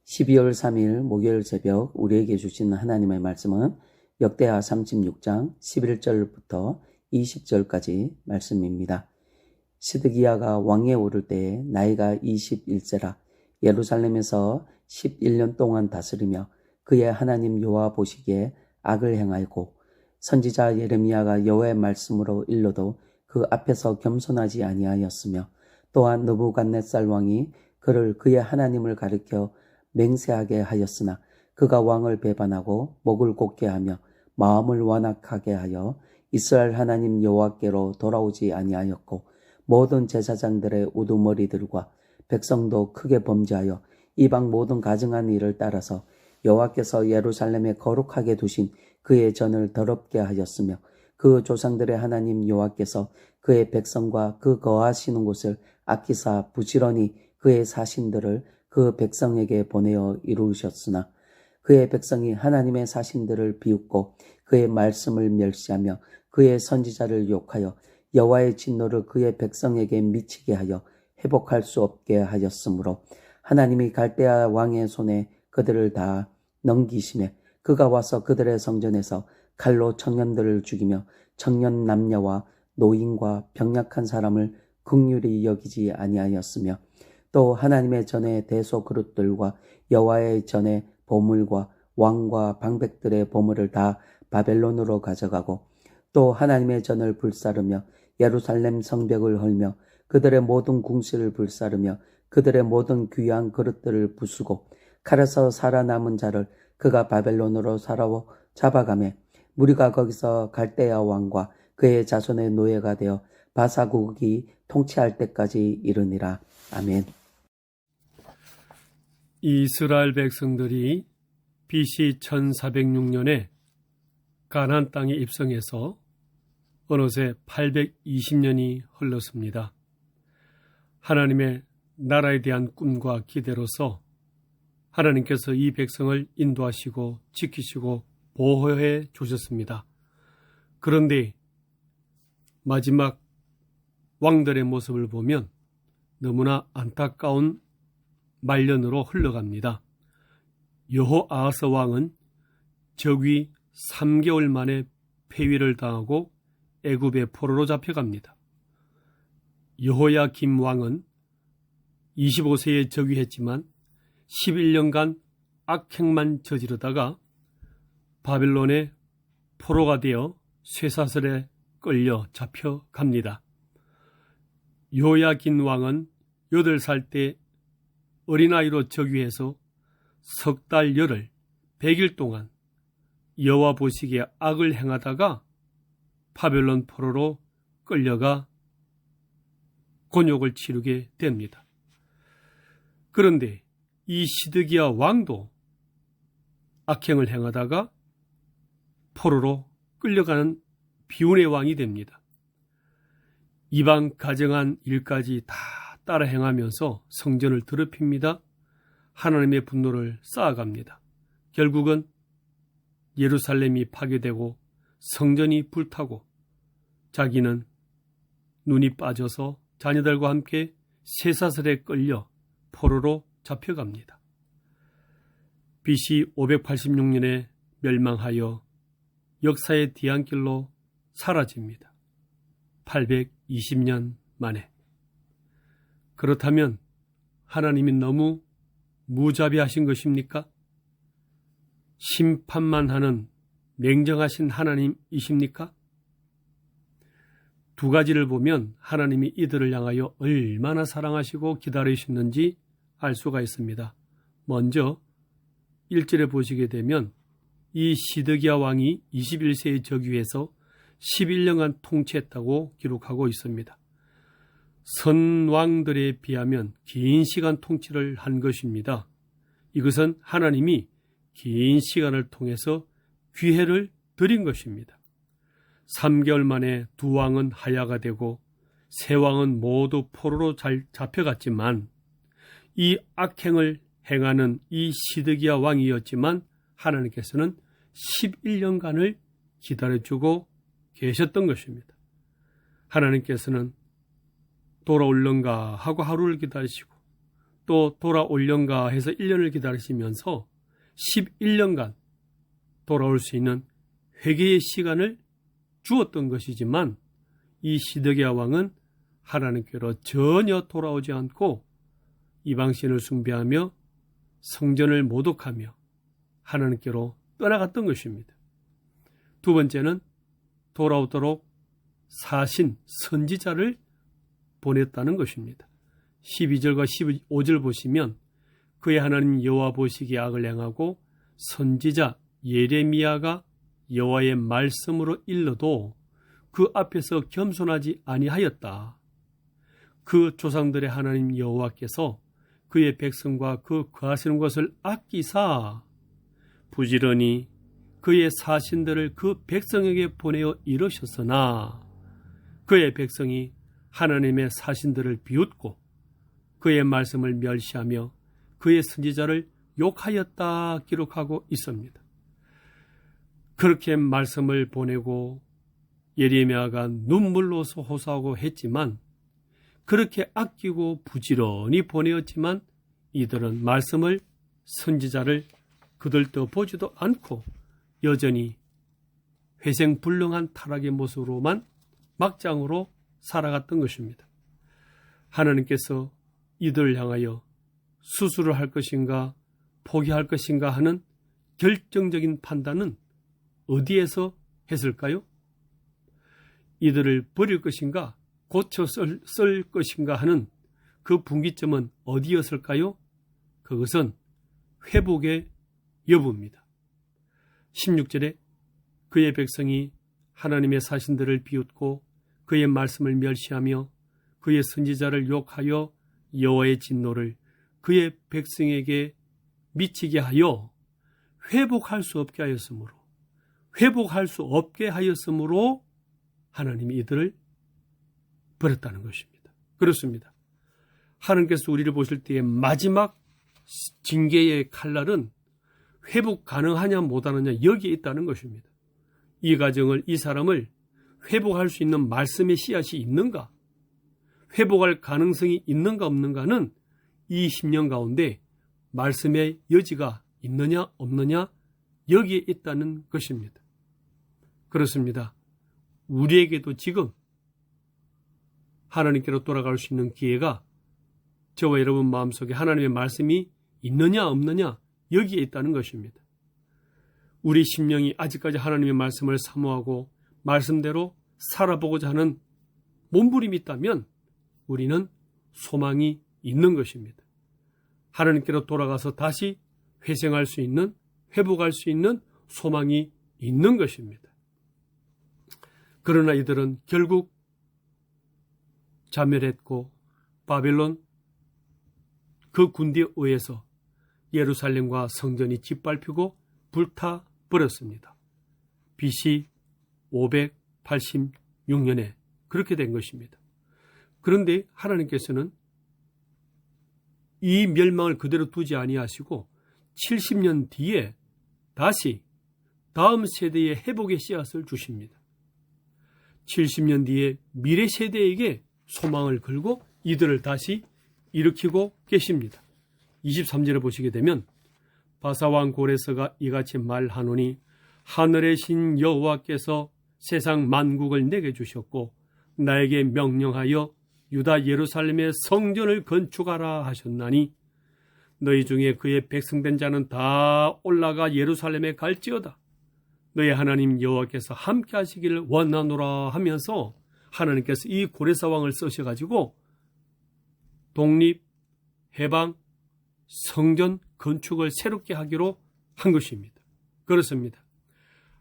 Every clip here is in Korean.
12월 3일 목요일 새벽 우리에게 주신 하나님의 말씀은 역대하 36장 11절부터 20절까지 말씀입니다. 시드기야가 왕위에 오를 때에 나이가 21세라 예루살렘에서 11년 동안 다스리며 그의 하나님 여호와 보시기에 악을 행하였고 선지자 예레미야가 여호와의 말씀으로 일러도 그 앞에서 겸손하지 아니하였으며 또한 느부갓네살 왕이 그를 그의 하나님을 가리켜 맹세하게 하였으나 그가 왕을 배반하고 목을 곧게 하며 마음을 완악하게 하여 이스라엘 하나님 여호와께로 돌아오지 아니하였고 모든 제사장들의 우두머리들과 백성도 크게 범죄하여 이방 모든 가증한 일을 따라서 여호와께서 예루살렘에 거룩하게 두신 그의 전을 더럽게 하였으며 그 조상들의 하나님 여호와께서 그의 백성과 그 거하시는 곳을 아끼사 부지런히 그의 사신들을 그 백성에게 보내어 이루셨으나 그의 백성이 하나님의 사신들을 비웃고 그의 말씀을 멸시하며 그의 선지자를 욕하여 여호와의 진노를 그의 백성에게 미치게 하여 회복할 수 없게 하였으므로 하나님이 갈대아 왕의 손에 그들을 다 넘기시매 그가 와서 그들의 성전에서 칼로 청년들을 죽이며 청년 남녀와 노인과 병약한 사람을 긍휼히 여기지 아니하였으며 또 하나님의 전에 대소 그릇들과 여호와의 전에 보물과 왕과 방백들의 보물을 다 바벨론으로 가져가고 또 하나님의 전을 불사르며 예루살렘 성벽을 헐며 그들의 모든 궁실을 불사르며 그들의 모든 귀한 그릇들을 부수고 칼에서 살아남은 자를 그가 바벨론으로 사러 잡아가매 무리가 거기서 갈대아 왕과 그의 자손의 노예가 되어 바사국이 통치할 때까지 이르니라. 아멘. 이스라엘 백성들이 BC 1406년에 가나안 땅에 입성해서 어느새 820년이 흘렀습니다. 하나님의 나라에 대한 꿈과 기대로서 하나님께서 이 백성을 인도하시고 지키시고 보호해 주셨습니다. 그런데 마지막 왕들의 모습을 보면 너무나 안타까운 말년으로 흘러갑니다. 여호아하스 왕은 적위 3개월 만에 폐위를 당하고 애굽의 포로로 잡혀갑니다. 여호야김 왕은 25세에 즉위했지만 11년간 악행만 저지르다가 바벨론의 포로가 되어 쇠사슬에 끌려 잡혀갑니다. 여호야긴 왕은 8살 때 어린아이로 즉위해서 석 달 열흘 100일 동안 여호와 보시기에 악을 행하다가 바벨론 포로로 끌려가 곤욕을 치르게 됩니다. 그런데 이 시드기야 왕도 악행을 행하다가 포로로 끌려가는 비운의 왕이 됩니다. 이방 가정한 일까지 다 따라 행하면서 성전을 더럽힙니다. 하나님의 분노를 쌓아갑니다. 결국은 예루살렘이 파괴되고 성전이 불타고 자기는 눈이 빠져서 자녀들과 함께 쇠사슬에 끌려 포로로 잡혀갑니다. BC 586년에 멸망하여 역사의 뒤안길로 사라집니다. 820년 만에. 그렇다면 하나님이 너무 무자비하신 것입니까? 심판만 하는 냉정하신 하나님이십니까? 두 가지를 보면 하나님이 이들을 향하여 얼마나 사랑하시고 기다리셨는지 알 수가 있습니다. 먼저 1절에 보시게 되면 이 시드기야 왕이 21세에 즉위해서 11년간 통치했다고 기록하고 있습니다. 선왕들에 비하면 긴 시간 통치를 한 것입니다. 이것은 하나님이 긴 시간을 통해서 기회를 드린 것입니다. 3개월 만에 두 왕은 하야가 되고 세 왕은 모두 포로로 잘 잡혀갔지만 이 악행을 행하는 이 시드기야 왕이었지만 하나님께서는 11년간을 기다려주고 계셨던 것입니다. 하나님께서는 돌아올런가 하고 하루를 기다리시고 또 돌아올련가 해서 1년을 기다리시면서 11년간 돌아올 수 있는 회개의 시간을 주었던 것이지만 이 시드기야 왕은 하나님께로 전혀 돌아오지 않고 이방신을 숭배하며 성전을 모독하며 하나님께로 떠나갔던 것입니다. 두 번째는 돌아오도록 사신, 선지자를 보냈다는 것입니다. 12절과 15절 보시면 그의 하나님 여호와 보시기에 악을 행하고 선지자 예레미야가 여호와의 말씀으로 일러도 그 앞에서 겸손하지 아니하였다. 그 조상들의 하나님 여호와께서 그의 백성과 그 거하시는 것을 아끼사 부지런히 그의 사신들을 그 백성에게 보내어 이르셨으나 그의 백성이 하나님의 사신들을 비웃고 그의 말씀을 멸시하며 그의 선지자를 욕하였다 기록하고 있습니다. 그렇게 말씀을 보내고 예레미야가 눈물로서 호소하고 했지만 그렇게 아끼고 부지런히 보내었지만 이들은 말씀을 선지자를 그들도 보지도 않고 여전히 회생불능한 타락의 모습으로만 막장으로 살아갔던 것입니다. 하나님께서 이들을 향하여 수술을 할 것인가 포기할 것인가 하는 결정적인 판단은 어디에서 했을까요? 이들을 버릴 것인가 고쳐 쓸 것인가 하는 그 분기점은 어디였을까요? 그것은 회복의 여부입니다. 16절에 그의 백성이 하나님의 사신들을 비웃고 그의 말씀을 멸시하며 그의 선지자를 욕하여 여호와의 진노를 그의 백성에게 미치게 하여 회복할 수 없게 하였으므로 하나님이 이들을 버렸다는 것입니다. 그렇습니다. 하나님께서 우리를 보실 때의 마지막 징계의 칼날은 회복 가능하냐 못하느냐 여기에 있다는 것입니다. 이 사람을 회복할 수 있는 말씀의 씨앗이 있는가, 회복할 가능성이 있는가 없는가는 이 10년 가운데 말씀의 여지가 있느냐 없느냐 여기에 있다는 것입니다. 그렇습니다. 우리에게도 지금 하나님께로 돌아갈 수 있는 기회가 저와 여러분 마음속에 하나님의 말씀이 있느냐 없느냐 여기에 있다는 것입니다. 우리 심령이 아직까지 하나님의 말씀을 사모하고 말씀대로 살아보고자 하는 몸부림이 있다면 우리는 소망이 있는 것입니다. 하나님께로 돌아가서 다시 회생할 수 있는, 회복할 수 있는 소망이 있는 것입니다. 그러나 이들은 결국 자멸했고 바벨론 그 군대에 의해서 예루살렘과 성전이 짓밟히고 불타버렸습니다. BC 586년에 그렇게 된 것입니다. 그런데 하나님께서는 이 멸망을 그대로 두지 아니하시고 70년 뒤에 다시 다음 세대의 회복의 씨앗을 주십니다. 70년 뒤에 미래 세대에게 소망을 걸고 이들을 다시 일으키고 계십니다. 23절에 보시게 되면 바사왕 고레스가 이같이 말하노니 하늘의 신 여호와께서 세상 만국을 내게 주셨고 나에게 명령하여 유다 예루살렘의 성전을 건축하라 하셨나니 너희 중에 그의 백성된 자는 다 올라가 예루살렘에 갈지어다. 너희 하나님 여호와께서 함께 하시기를 원하노라 하면서 하나님께서 이 고레스 왕을 쓰셔가지고 독립, 해방, 성전 건축을 새롭게 하기로 한 것입니다. 그렇습니다.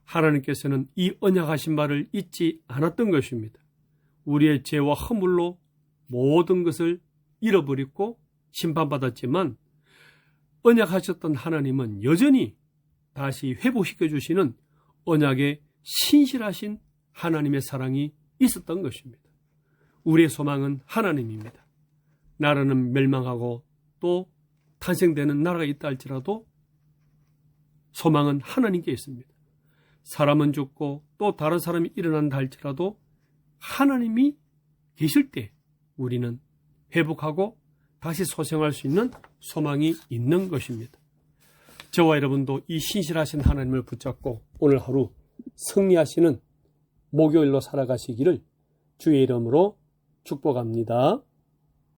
하나님께서는 이 언약하신 바를 잊지 않았던 것입니다. 우리의 죄와 허물로 모든 것을 잃어버리고 심판받았지만 언약하셨던 하나님은 여전히 다시 회복시켜 주시는 언약에 신실하신 하나님의 사랑이 있었던 것입니다. 우리의 소망은 하나님입니다. 나라는 멸망하고 또 탄생되는 나라가 있다 할지라도 소망은 하나님께 있습니다. 사람은 죽고 또 다른 사람이 일어난다 할지라도 하나님이 계실 때 우리는 회복하고 다시 소생할 수 있는 소망이 있는 것입니다. 저와 여러분도 이 신실하신 하나님을 붙잡고 오늘 하루 승리하시는 목요일로 살아가시기를 주의 이름으로 축복합니다.